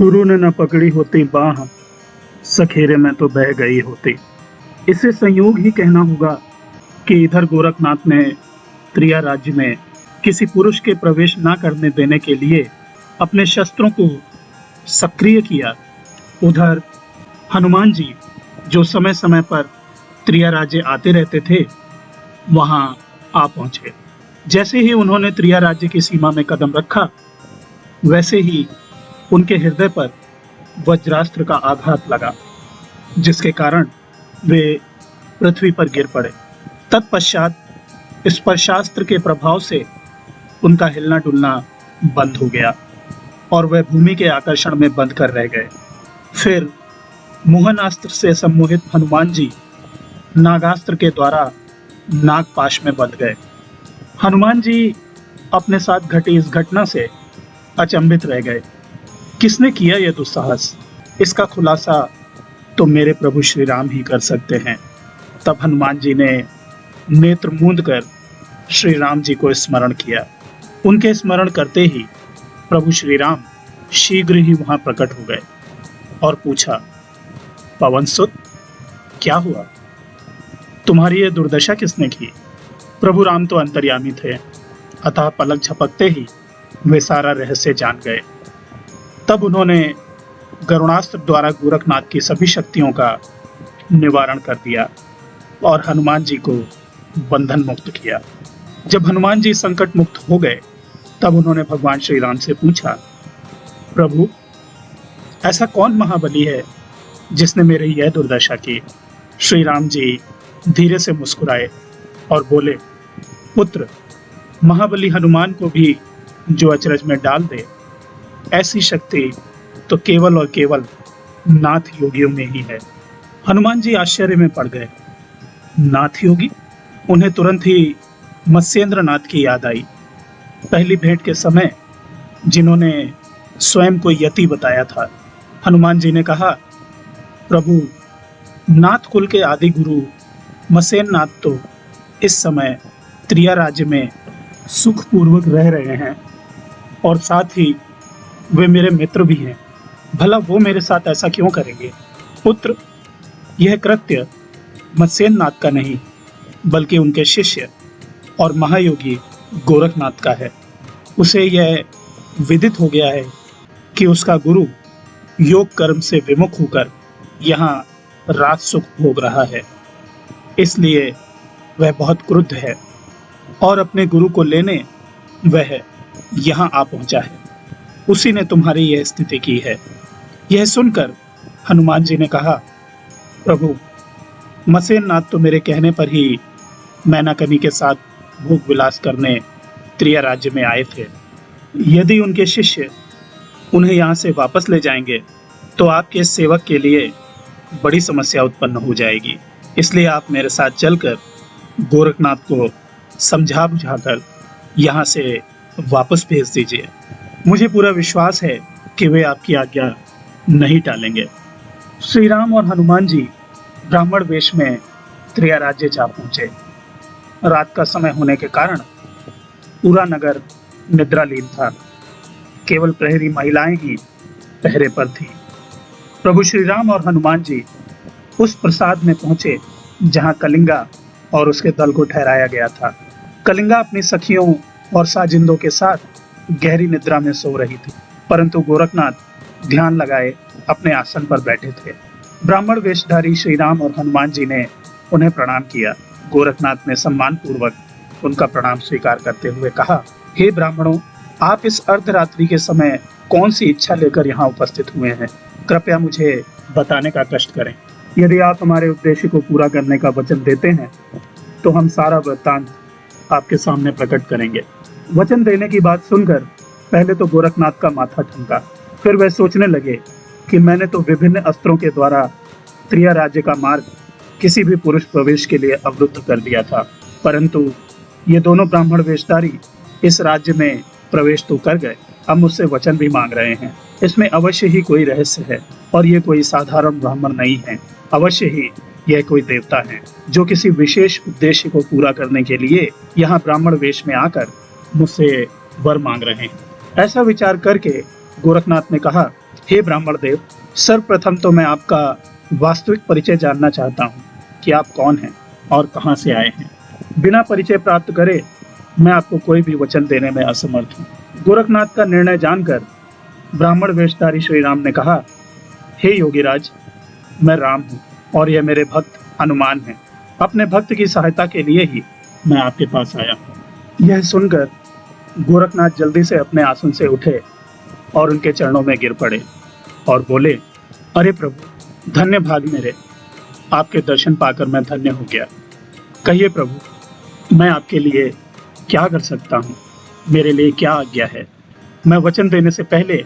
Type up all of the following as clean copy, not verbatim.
गुरु ने न पकड़ी होती बाह, सखेरे में तो बह गई होती। इसे संयोग ही कहना होगा कि इधर गोरखनाथ ने त्रिया राज्य में किसी पुरुष के प्रवेश न करने देने के लिए अपने शस्त्रों को सक्रिय किया। उधर हनुमान जी जो समय समय पर त्रिया राज्य आते रहते थे, वहां आ पहुंचे। जैसे ही उन्होंने त्रिया राज्य की सीमा में कदम रखा, वैसे ही उनके हृदय पर वज्रास्त्र का आघात लगा, जिसके कारण वे पृथ्वी पर गिर पड़े। तत्पश्चात स्पर्शास्त्र के प्रभाव से उनका हिलना डुलना बंद हो गया और वह भूमि के आकर्षण में बंद कर रह गए। फिर मोहनास्त्र से सम्मोहित हनुमान जी नागास्त्र के द्वारा नागपाश में बंध गए। हनुमान जी अपने साथ घटी इस घटना से अचंभित रह गए। किसने किया यह दुस्साहस? इसका खुलासा तो मेरे प्रभु श्री राम ही कर सकते हैं। तब हनुमान जी ने नेत्र मूंद कर श्री राम जी को स्मरण किया। उनके स्मरण करते ही प्रभु श्री राम शीघ्र ही वहां प्रकट हो गए और पूछा, पवन सुत, क्या हुआ? तुम्हारी यह दुर्दशा किसने की? प्रभु राम तो अंतर्यामी थे, अतः पलक झपकते ही वे सारा रहस्य जान गए। तब उन्होंने गरुणास्त्र द्वारा गोरखनाथ की सभी शक्तियों का निवारण कर दिया और हनुमान जी को बंधन मुक्त किया। जब हनुमान जी संकट मुक्त हो गए, तब उन्होंने भगवान श्री राम से पूछा, प्रभु, ऐसा कौन महाबली है जिसने मेरी यह दुर्दशा की? श्री राम जी धीरे से मुस्कुराए और बोले, पुत्र, महाबली हनुमान को भी जो अचरज में डाल दे, ऐसी शक्ति तो केवल और केवल नाथ योगियों में ही है। हनुमान जी आश्चर्य में पड़ गए। नाथ योगी? उन्हें तुरंत ही मत्स्येंद्र नाथ की याद आई। पहली भेंट के समय जिन्होंने स्वयं को यति बताया था। हनुमान जी ने कहा, प्रभु, नाथ कुल के आदि गुरु मत्स्येंद्र नाथ तो इस समय त्रिया राज्य में सुखपूर्वक रह रहे हैं और साथ ही वे मेरे मित्र भी हैं। भला वो मेरे साथ ऐसा क्यों करेंगे? पुत्र, यह कृत्य मत्स्येंद्र नाथ का नहीं, बल्कि उनके शिष्य और महायोगी गोरखनाथ का है। उसे यह विदित हो गया है कि उसका गुरु योग कर्म से विमुख होकर यहाँ राज सुख भोग रहा है, इसलिए वह बहुत क्रुद्ध है और अपने गुरु को लेने वह यहाँ आ पहुंचा है। उसी ने तुम्हारी यह स्थिति की है। यह सुनकर हनुमान जी ने कहा, प्रभु, मत्स्येंद्र नाथ तो मेरे कहने पर ही मैनाकनी के साथ भोग विलास करने त्रिया राज्य में आए थे। यदि उनके शिष्य उन्हें यहाँ से वापस ले जाएंगे तो आपके सेवक के लिए बड़ी समस्या उत्पन्न हो जाएगी। इसलिए आप मेरे साथ चलकर गोरखनाथ को समझा बुझाकर यहाँ से वापस भेज दीजिए। मुझे पूरा विश्वास है कि वे आपकी आज्ञा नहीं टालेंगे। श्री राम और हनुमान जी ब्राह्मण वेश में त्रिया राज्य जा पहुंचे। रात का समय होने के कारण पूरा नगर निद्रालीन था। केवल प्रहरी महिलाएं ही पहरे पर थी। प्रभु श्री राम और हनुमान जी उस प्रसाद में पहुंचे जहां कलिंगा और उसके दल को ठहराया गया था। कलिंगा अपनी सखियों और साजिंदों के साथ गहरी निद्रा में सो रही थी, परंतु गोरखनाथ ध्यान लगाए अपने आसन पर बैठे थे। ब्राह्मण वेशधारी श्री राम और हनुमान जी ने उन्हें प्रणाम किया। गोरखनाथ ने सम्मान पूर्वक उनका प्रणाम स्वीकार करते हुए कहा, हे ब्राह्मणों, आप इस अर्धरात्रि के समय कौन सी इच्छा लेकर यहाँ उपस्थित हुए हैं? कृपया मुझे बताने का कष्ट करें। यदि आप हमारे उद्देश्य को पूरा करने का वचन देते हैं तो हम सारा वृत्तांत आपके सामने प्रकट करेंगे। वचन देने की बात सुनकर पहले तो गोरखनाथ का माथा ठनका। फिर वह सोचने लगे कि मैंने तो विभिन्न अस्त्रों के द्वारा त्रिया राज्य का मार्ग किसी भी पुरुष प्रवेश के लिए अवरुद्ध कर दिया था, परंतु ये दोनों ब्राह्मण वेशधारी इस राज्य में प्रवेश तो कर गए, अब मुझसे वचन भी मांग रहे हैं। इसमें अवश्य ही कोई रहस्य है और ये कोई साधारण ब्राह्मण नहीं है। अवश्य ही यह कोई देवता है जो किसी विशेष उद्देश्य को पूरा करने के लिए यहाँ ब्राह्मण वेश में आकर मुझसे वर मांग रहे हैं। ऐसा विचार करके गोरखनाथ ने कहा, हे ब्राह्मण देव, सर्वप्रथम तो मैं आपका वास्तविक परिचय जानना चाहता हूँ कि आप कौन हैं और कहाँ से आए हैं। बिना परिचय प्राप्त करे मैं आपको कोई भी वचन देने में असमर्थ हूँ। गोरखनाथ का निर्णय जानकर ब्राह्मण वेशधारी श्री राम ने कहा, हे योगीराज, मैं राम हूँ और यह मेरे भक्त हनुमान हैं। अपने भक्त की सहायता के लिए ही मैं आपके पास आया हूँ। यह सुनकर गोरखनाथ जल्दी से अपने आसन से उठे और उनके चरणों में गिर पड़े और बोले, अरे प्रभु, धन्य भाग मेरे, आपके दर्शन पाकर मैं धन्य हो गया। कहिए प्रभु, मैं आपके लिए क्या कर सकता हूँ? मेरे लिए क्या आज्ञा है? मैं वचन देने से पहले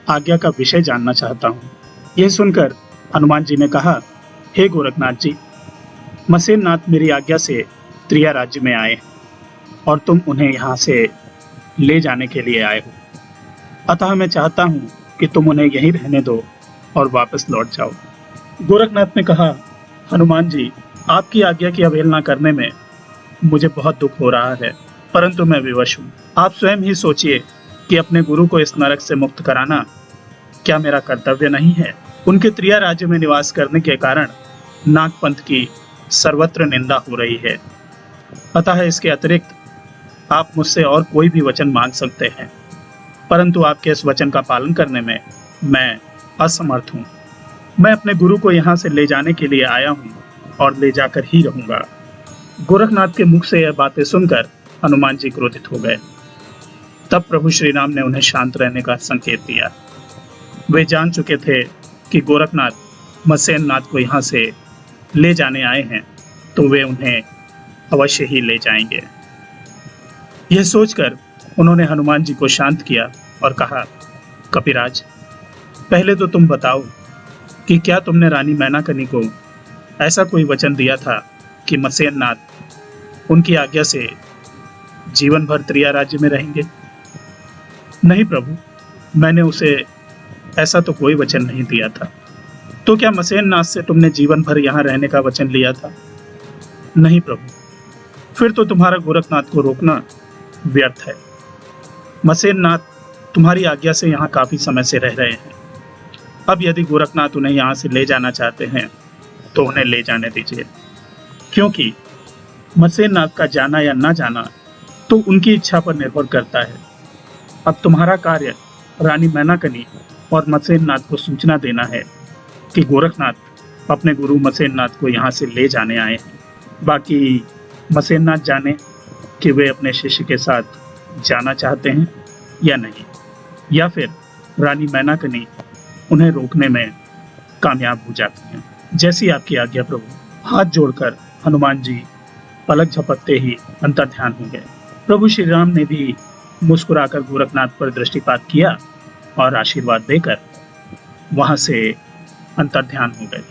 आज्ञा का विषय जानना चाहता हूँ। यह सुनकर हनुमान जी ने कहा, हे गोरखनाथ जी, मसेन नाथ मेरी आज्ञा से त्रिया राज्य में आए और तुम उन्हें यहाँ से ले जाने के लिए आए हो। अतः मैं चाहता हूँ कि तुम उन्हें यहीं रहने दो और वापस लौट जाओ। गोरखनाथ ने कहा, हनुमान जी, आपकी आज्ञा की अवहेलना करने में मुझे बहुत दुख हो रहा है, परंतु मैं विवश हूँ। आप स्वयं ही सोचिए कि अपने गुरु को इस नरक से मुक्त कराना क्या मेरा कर्तव्य नहीं है? उनके त्रिया राज्य में निवास करने के कारण नागपंथ की सर्वत्र निंदा हो रही है। अतः इसके अतिरिक्त आप मुझसे और कोई भी वचन मांग सकते हैं, परंतु आपके इस वचन का पालन करने में मैं असमर्थ हूँ। मैं अपने गुरु को यहाँ से ले जाने के लिए आया हूँ और ले जाकर ही रहूंगा। गोरखनाथ के मुख से यह बातें सुनकर हनुमान जी क्रोधित हो गए। तब प्रभु श्री राम ने उन्हें शांत रहने का संकेत दिया। वे जान चुके थे कि गोरखनाथ मसेन नाथ को यहाँ से ले जाने आए हैं, तो वे उन्हें अवश्य ही ले जाएंगे। यह सोचकर उन्होंने हनुमान जी को शांत किया और कहा, कपिराज, पहले तो तुम बताओ कि क्या तुमने रानी मैनाकनी को ऐसा कोई वचन दिया था कि मसेन नाथ उनकी आज्ञा से जीवन भर त्रिया राज्य में रहेंगे? नहीं प्रभु, मैंने उसे ऐसा तो कोई वचन नहीं दिया था। तो क्या मसेन नाथ से तुमने जीवन भर यहाँ रहने का वचन लिया था? नहीं प्रभु। फिर तो तुम्हारा गोरखनाथ को रोकना व्यर्थ है। मसेन नाथ तुम्हारी आज्ञा से यहाँ काफी समय से रह रहे हैं। अब यदि गोरखनाथ उन्हें यहाँ से ले जाना चाहते हैं तो उन्हें ले जाने दीजिए, क्योंकि मसेन नाथ का जाना या ना जाना तो उनकी इच्छा पर निर्भर करता है। अब तुम्हारा कार्य रानी मैनाकनी और मसेन नाथ को सूचना देना है कि गोरखनाथ अपने गुरु मसेन नाथ को यहाँ से ले जाने आए हैं। बाकी मसेन नाथ जाने कि वे अपने शिष्य के साथ जाना चाहते हैं या नहीं, या फिर रानी मैनाकनी उन्हें रोकने में कामयाब हो जाती हैं। जैसी आपकी आज्ञा प्रभु। हाथ जोड़कर हनुमान जी पलक झपकते ही अंतर्ध्यान हो गए। प्रभु श्री राम ने भी मुस्कुराकर गोरखनाथ पर दृष्टिपात किया और आशीर्वाद देकर वहां से अंतर्ध्यान हो गए।